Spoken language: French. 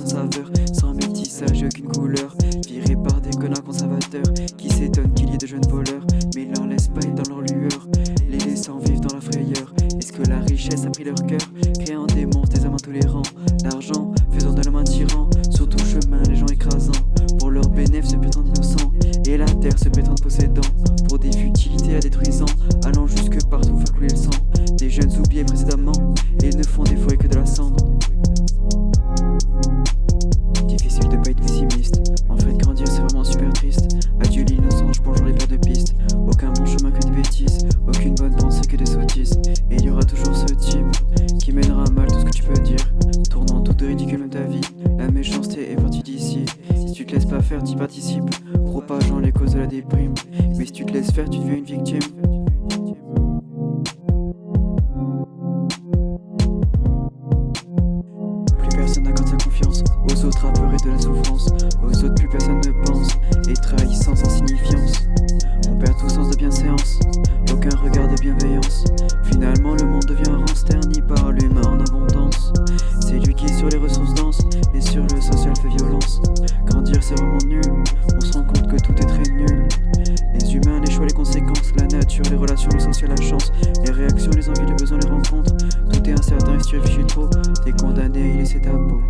sans saveur, sans métissage, aucune couleur. Virés par des connards conservateurs qui s'étonnent qu'il y ait de jeunes voleurs, mais leur laissent pas dans leur lueur, les laissant vivre dans la frayeur. Est-ce que la richesse a pris leur cœur, créant des monstres, des hommes intolérants? L'argent faisant de l'homme un tyran, sur tout chemin les gens écrasants, pour leur bénéfice se prétendent innocents, et la terre se prétend possédant, pour des futilités la détruisant, allant jusque partout faire couler le sang des jeunes oubliés précédemment, et ils ne font des forêts que de la cendre. Difficile de pas être pessimiste, en fait grandir c'est vraiment super triste. Adieu l'innocence, bonjour les pères de piste. Aucun bon chemin que des bêtises, aucune bonne pensée que des sottises. Et il y aura toujours ce type qui mènera à mal tout ce que tu peux dire, tournant tout de ridicule même ta vie. La méchanceté est partie d'ici, si tu te laisses pas faire t'y participes, propageant les causes de la déprime. Mais si tu te laisses faire tu deviens une victime. Personne n'accorde sa confiance aux autres à peur et de la souffrance. Aux autres plus personne ne pense et trahit sans insignifiance. On perd tout sens de bienséance, aucun regard de bienveillance. Finalement le monde devient rance, terni par l'humain en abondance. C'est lui qui sur les ressources denses et sur le social fait violence. Grandir c'est vraiment nul, on se rend compte que tout est très nul. Les humains, les choix, les conséquences, la nature, les relations, le social, la chance, les réactions, les envies, les besoins, les rencontres. Tout est incertain et si tu réfléchis trop, t'es condamné à y laisser ta peau.